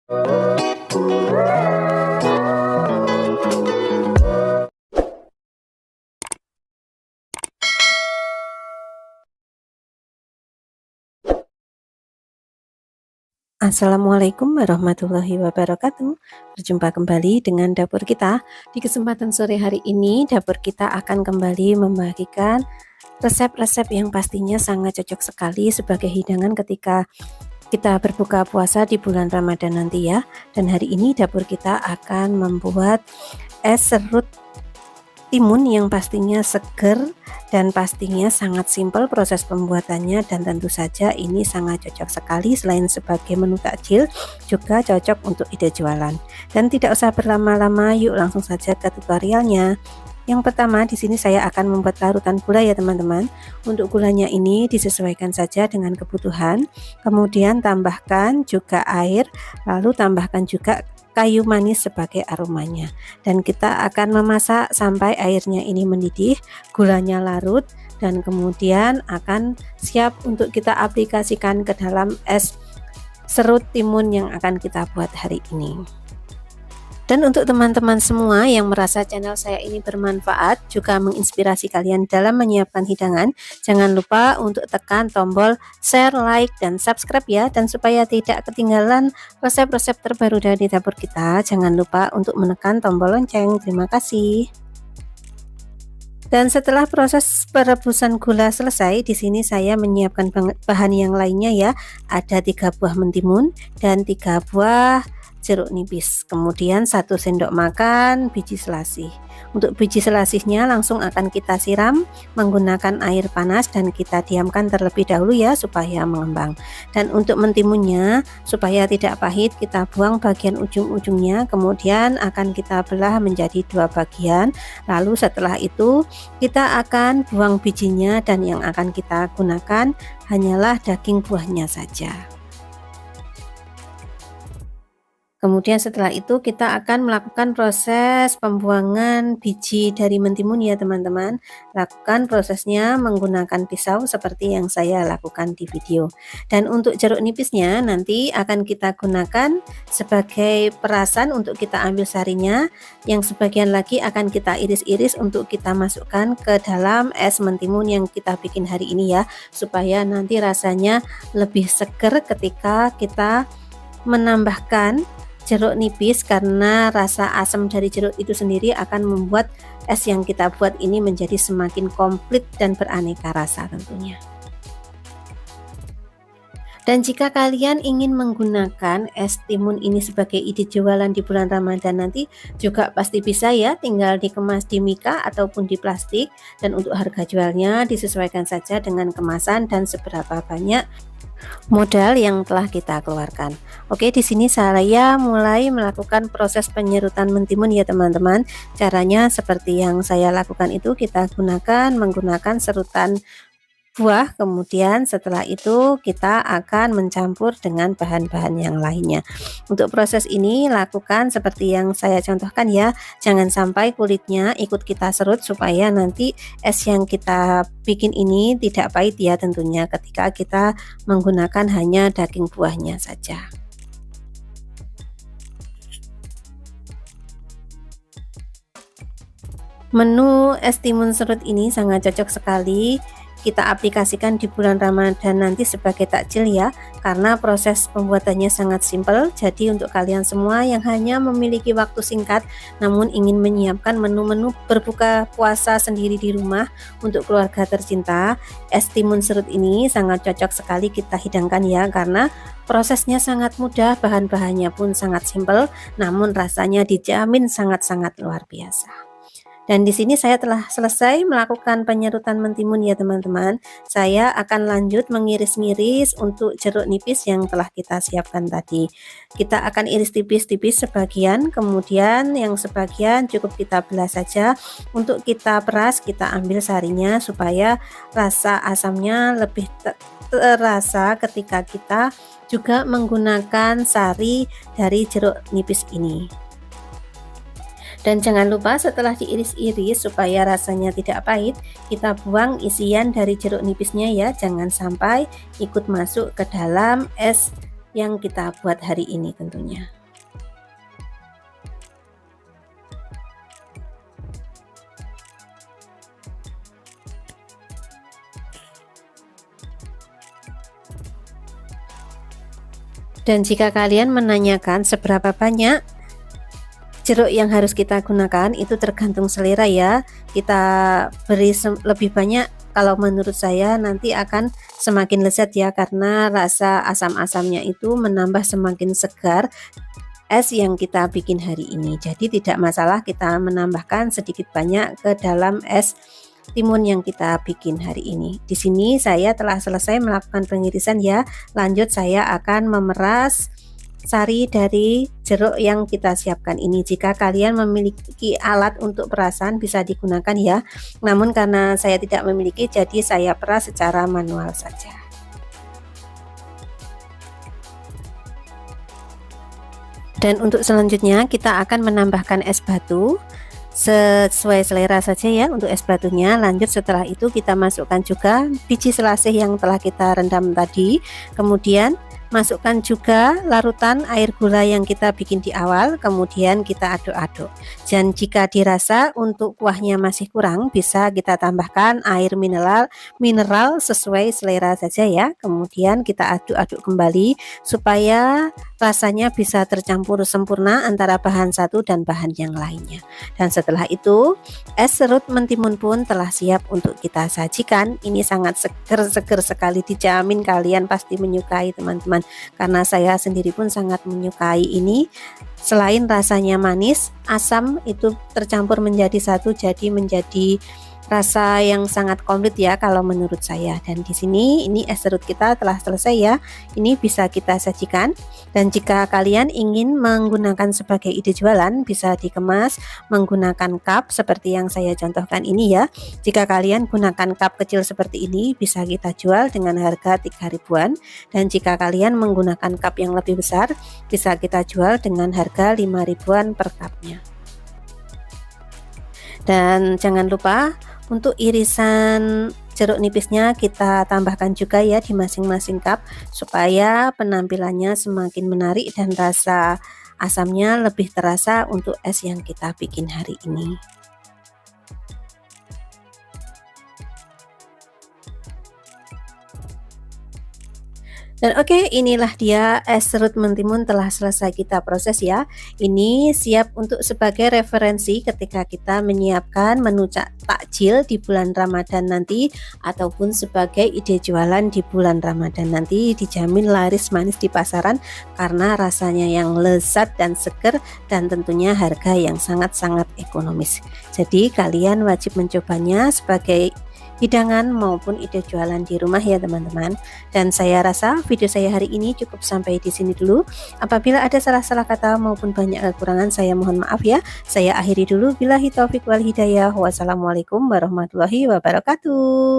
Assalamualaikum warahmatullahi wabarakatuh. Berjumpa kembali dengan dapur kita. Di kesempatan sore hari ini, dapur kita akan kembali membagikan resep-resep yang pastinya sangat cocok sekali sebagai hidangan ketika kita berbuka puasa di bulan Ramadan nanti ya. Dan hari ini dapur kita akan membuat es serut timun yang pastinya seger dan pastinya sangat simpel proses pembuatannya, dan tentu saja ini sangat cocok sekali selain sebagai menu takjil juga cocok untuk ide jualan. Dan tidak usah berlama-lama, yuk langsung saja ke tutorialnya. Yang pertama di sini saya akan membuat larutan gula ya teman-teman. Untuk gulanya ini disesuaikan saja dengan kebutuhan. Kemudian tambahkan juga air, lalu tambahkan juga kayu manis sebagai aromanya, dan kita akan memasak sampai airnya ini mendidih, gulanya larut, dan kemudian akan siap untuk kita aplikasikan ke dalam es serut timun yang akan kita buat hari ini. Dan untuk teman-teman semua yang merasa channel saya ini bermanfaat, juga menginspirasi kalian dalam menyiapkan hidangan, jangan lupa untuk tekan tombol share, like, dan subscribe ya. Dan supaya tidak ketinggalan resep-resep terbaru dari dapur kita, jangan lupa untuk menekan tombol lonceng. Terima kasih. Dan setelah proses perebusan gula selesai, di sini saya menyiapkan bahan yang lainnya ya. Ada 3 buah mentimun dan 3 buah jeruk nipis, kemudian 1 sendok makan biji selasih. Untuk biji selasihnya langsung akan kita siram menggunakan air panas dan kita diamkan terlebih dahulu ya supaya mengembang. Dan untuk mentimunnya supaya tidak pahit, kita buang bagian ujung-ujungnya, kemudian akan kita belah menjadi 2 bagian. Lalu setelah itu kita akan buang bijinya, dan yang akan kita gunakan hanyalah daging buahnya saja. Kemudian setelah itu kita akan melakukan proses pembuangan biji dari mentimun ya teman-teman. Lakukan prosesnya menggunakan pisau seperti yang saya lakukan di video. Dan untuk jeruk nipisnya nanti akan kita gunakan sebagai perasan untuk kita ambil sarinya. Yang sebagian lagi akan kita iris-iris untuk kita masukkan ke dalam es mentimun yang kita bikin hari ini ya. Supaya nanti rasanya lebih seger ketika kita menambahkan jeruk nipis, karena rasa asam dari jeruk itu sendiri akan membuat es yang kita buat ini menjadi semakin komplit dan beraneka rasa tentunya. Dan jika kalian ingin menggunakan es timun ini sebagai ide jualan di bulan Ramadan nanti juga pasti bisa ya, tinggal dikemas di mika ataupun di plastik, dan untuk harga jualnya disesuaikan saja dengan kemasan dan seberapa banyak modal yang telah kita keluarkan. Oke, di sini saya mulai melakukan proses penyerutan mentimun ya teman-teman. Caranya seperti yang saya lakukan itu, kita menggunakan serutan buah, kemudian setelah itu kita akan mencampur dengan bahan-bahan yang lainnya. Untuk proses ini lakukan seperti yang saya contohkan ya, jangan sampai kulitnya ikut kita serut supaya nanti es yang kita bikin ini tidak pahit ya tentunya ketika kita menggunakan hanya daging buahnya saja. Menu es timun serut ini sangat cocok sekali kita aplikasikan di bulan Ramadan nanti sebagai takjil ya, karena proses pembuatannya sangat simpel. Jadi untuk kalian semua yang hanya memiliki waktu singkat namun ingin menyiapkan menu-menu berbuka puasa sendiri di rumah untuk keluarga tercinta, es timun serut ini sangat cocok sekali kita hidangkan ya, karena prosesnya sangat mudah, bahan-bahannya pun sangat simpel, namun rasanya dijamin sangat-sangat luar biasa. Dan di sini saya telah selesai melakukan penyerutan mentimun ya teman-teman. Saya akan lanjut mengiris-ngiris untuk jeruk nipis yang telah kita siapkan tadi. Kita akan iris tipis-tipis sebagian, kemudian yang sebagian cukup kita belah saja. Untuk kita peras, kita ambil sarinya supaya rasa asamnya lebih terasa ketika kita juga menggunakan sari dari jeruk nipis ini. Dan jangan lupa setelah diiris-iris supaya rasanya tidak pahit, kita buang isian dari jeruk nipisnya ya, jangan sampai ikut masuk ke dalam es yang kita buat hari ini tentunya. Dan jika kalian menanyakan seberapa banyak jeruk yang harus kita gunakan, itu tergantung selera ya. Kita beri lebih banyak, kalau menurut saya nanti akan semakin lezat ya, karena rasa asam-asamnya itu menambah semakin segar es yang kita bikin hari ini. Jadi tidak masalah kita menambahkan sedikit banyak ke dalam es timun yang kita bikin hari ini. Di sini saya telah selesai melakukan pengirisan ya. Lanjut saya akan memeras sari dari jeruk yang kita siapkan ini. Jika kalian memiliki alat untuk perasan bisa digunakan ya. Namun karena saya tidak memiliki, jadi saya peras secara manual saja. Dan untuk selanjutnya kita akan menambahkan es batu sesuai selera saja ya untuk es batunya. Lanjut setelah itu kita masukkan juga biji selasih yang telah kita rendam tadi, kemudian masukkan juga larutan air gula yang kita bikin di awal, kemudian kita aduk-aduk. Dan jika dirasa untuk kuahnya masih kurang, bisa kita tambahkan air mineral sesuai selera saja ya. Kemudian kita aduk-aduk kembali supaya rasanya bisa tercampur sempurna antara bahan satu dan bahan yang lainnya. Dan setelah itu es serut mentimun pun telah siap untuk kita sajikan. Ini sangat seger sekali, dijamin kalian pasti menyukai teman-teman, karena saya sendiri pun sangat menyukai ini. Selain rasanya manis, asam itu tercampur menjadi satu, jadi menjadi rasa yang sangat komplit ya kalau menurut saya. Dan di sini ini es serut kita telah selesai ya. Ini bisa kita sajikan. Dan jika kalian ingin menggunakan sebagai ide jualan, bisa dikemas menggunakan cup seperti yang saya contohkan ini ya. Jika kalian gunakan cup kecil seperti ini, bisa kita jual dengan harga 3 ribuan. Dan jika kalian menggunakan cup yang lebih besar, bisa kita jual dengan harga 5 ribuan per cupnya. Dan jangan lupa untuk irisan jeruk nipisnya kita tambahkan juga ya di masing-masing cup, supaya penampilannya semakin menarik dan rasa asamnya lebih terasa untuk es yang kita bikin hari ini. Dan oke, inilah dia es serut mentimun telah selesai kita proses ya. Ini siap untuk sebagai referensi ketika kita menyiapkan menu takjil di bulan Ramadan nanti, ataupun sebagai ide jualan di bulan Ramadan nanti. Dijamin laris manis di pasaran karena rasanya yang lezat dan seger, dan tentunya harga yang sangat-sangat ekonomis. Jadi kalian wajib mencobanya sebagai hidangan maupun ide jualan di rumah ya teman-teman. Dan saya rasa video saya hari ini cukup sampai di sini dulu. Apabila ada salah-salah kata maupun banyak kekurangan, saya mohon maaf ya. Saya akhiri dulu. Billahi taufik wal hidayah. Wassalamualaikum warahmatullahi wabarakatuh.